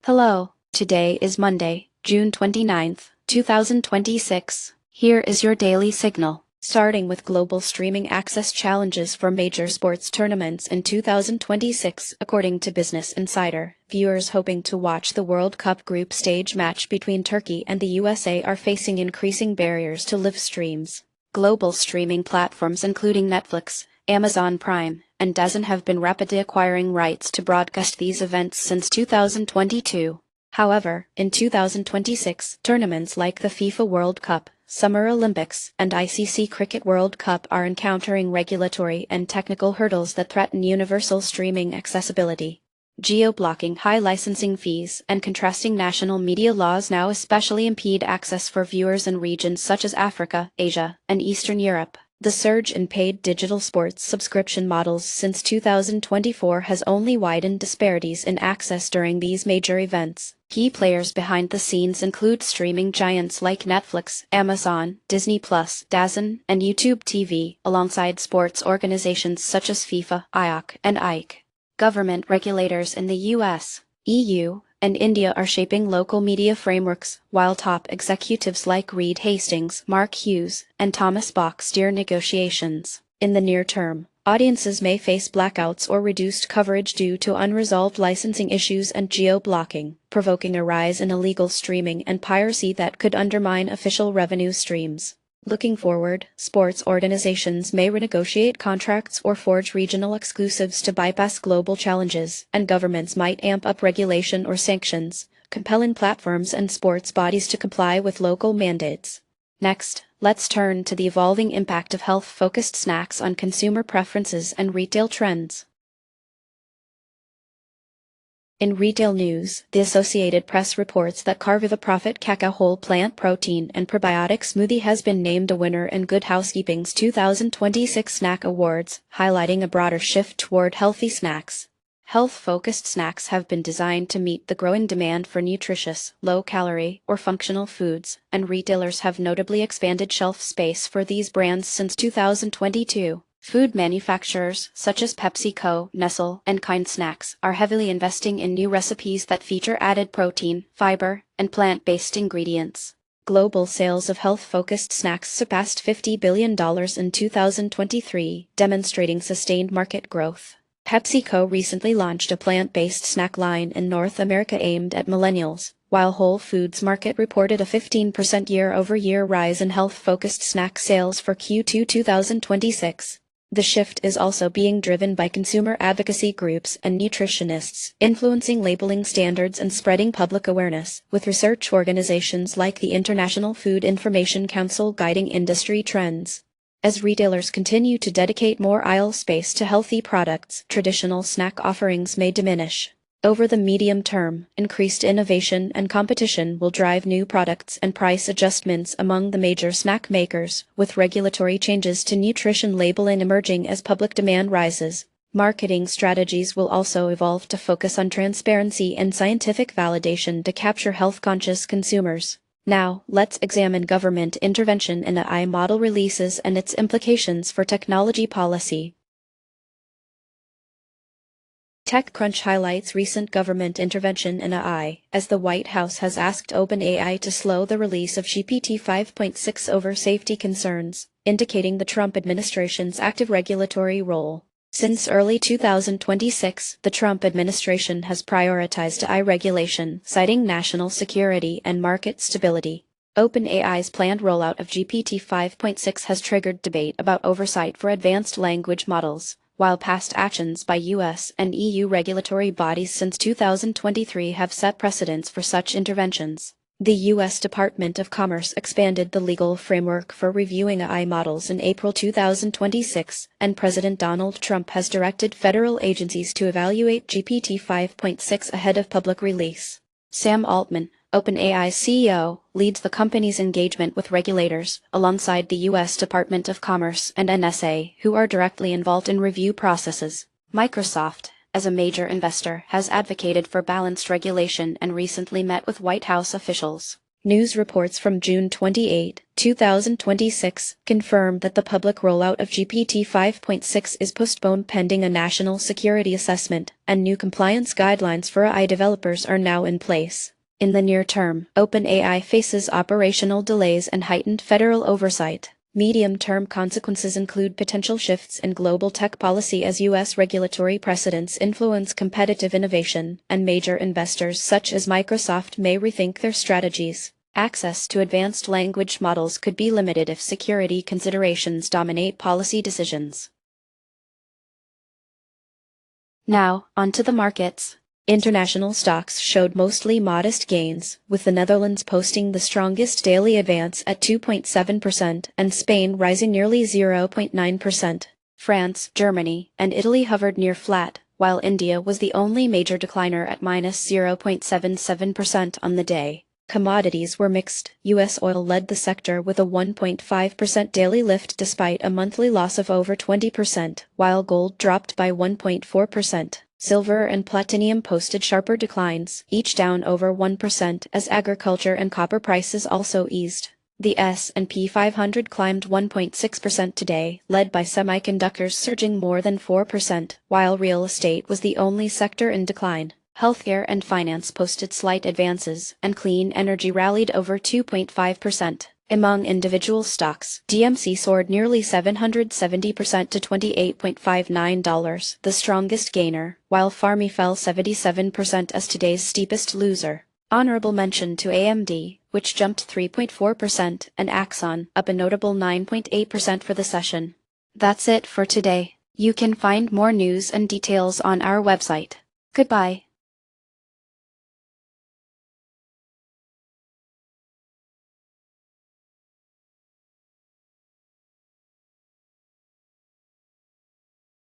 Hello, today is Monday, June 29th, 2026. Here is your daily signal, starting with global streaming access challenges for major sports tournaments in 2026. According to Business Insider, viewers hoping to watch the World Cup group stage match between Turkey and the USA are facing increasing barriers to live streams. Global streaming platforms including Netflix, Amazon Prime, and DAZN have been rapidly acquiring rights to broadcast these events since 2022. However, in 2026, tournaments like the FIFA World Cup, Summer Olympics, and ICC Cricket World Cup are encountering regulatory and technical hurdles that threaten universal streaming accessibility. Geo-blocking, high licensing fees, and contrasting national media laws now especially impede access for viewers in regions such as Africa, Asia, and Eastern Europe. The surge in paid digital sports subscription models since 2024 has only widened disparities in access during these major events. Key players behind the scenes include streaming giants like Netflix, Amazon, Disney+, DAZN, and YouTube TV, alongside sports organizations such as FIFA, IOC, and AIC. Government regulators in the US, EU, and India are shaping local media frameworks, while top executives like Reed Hastings, Mark Hughes, and Thomas Bach steer negotiations. In the near term, audiences may face blackouts or reduced coverage due to unresolved licensing issues and geo-blocking, provoking a rise in illegal streaming and piracy that could undermine official revenue streams. Looking forward, sports organizations may renegotiate contracts or forge regional exclusives to bypass global challenges, and governments might amp up regulation or sanctions, compelling platforms and sports bodies to comply with local mandates. Next, let's turn to the evolving impact of health-focused snacks on consumer preferences and retail trends. In retail news, the Associated Press reports that Carviva Profit Cacao Whole Plant Protein and Probiotic Smoothie has been named a winner in Good Housekeeping's 2026 Snack Awards, highlighting a broader shift toward healthy snacks. Health-focused snacks have been designed to meet the growing demand for nutritious, low-calorie, or functional foods, and retailers have notably expanded shelf space for these brands since 2022. Food manufacturers, such as PepsiCo, Nestle, and Kind Snacks, are heavily investing in new recipes that feature added protein, fiber, and plant-based ingredients. Global sales of health-focused snacks surpassed $50 billion in 2023, demonstrating sustained market growth. PepsiCo recently launched a plant-based snack line in North America aimed at millennials, while Whole Foods Market reported a 15% year-over-year rise in health-focused snack sales for Q2 2026. The shift is also being driven by consumer advocacy groups and nutritionists, influencing labeling standards and spreading public awareness, with research organizations like the International Food Information Council guiding industry trends. As retailers continue to dedicate more aisle space to healthy products, traditional snack offerings may diminish. Over the medium term, increased innovation and competition will drive new products and price adjustments among the major snack makers, with regulatory changes to nutrition labeling emerging as public demand rises. Marketing strategies will also evolve to focus on transparency and scientific validation to capture health-conscious consumers. Now, let's examine government intervention in AI model releases and its implications for technology policy. TechCrunch highlights recent government intervention in AI, as the White House has asked OpenAI to slow the release of GPT 5.6 over safety concerns, indicating the Trump administration's active regulatory role. Since early 2026, the Trump administration has prioritized AI regulation, citing national security and market stability. OpenAI's planned rollout of GPT 5.6 has triggered debate about oversight for advanced language models, while past actions by US and EU regulatory bodies since 2023 have set precedents for such interventions. The U.S. Department of Commerce expanded the legal framework for reviewing AI models in April 2026, and President Donald Trump has directed federal agencies to evaluate GPT 5.6 ahead of public release. Sam Altman, OpenAI's CEO, leads the company's engagement with regulators, alongside the U.S. Department of Commerce and NSA, who are directly involved in review processes. Microsoft, as a major investor, has advocated for balanced regulation and recently met with White House officials. News reports from June 28, 2026, confirm that the public rollout of GPT 5.6 is postponed pending a national security assessment, and new compliance guidelines for AI developers are now in place. In the near term, OpenAI faces operational delays and heightened federal oversight. Medium-term consequences include potential shifts in global tech policy as U.S. regulatory precedents influence competitive innovation, and major investors such as Microsoft may rethink their strategies. Access to advanced language models could be limited if security considerations dominate policy decisions. Now, onto the markets. International stocks showed mostly modest gains, with the Netherlands posting the strongest daily advance at 2.7% and Spain rising nearly 0.9%. France, Germany, and Italy hovered near flat, while India was the only major decliner at minus 0.77% on the day. Commodities were mixed. U.S. oil led the sector with a 1.5% daily lift despite a monthly loss of over 20%, while gold dropped by 1.4%. Silver and platinum posted sharper declines, each down over 1% as agriculture and copper prices also eased. The S&P 500 climbed 1.6% today, led by semiconductors surging more than 4%, while real estate was the only sector in decline. Healthcare and finance posted slight advances, and clean energy rallied over 2.5%. Among individual stocks, DMC soared nearly 770% to $28.59, the strongest gainer, while Farmy fell 77% as today's steepest loser. Honorable mention to AMD, which jumped 3.4%, and Axon, up a notable 9.8% for the session. That's it for today. You can find more news and details on our website. Goodbye.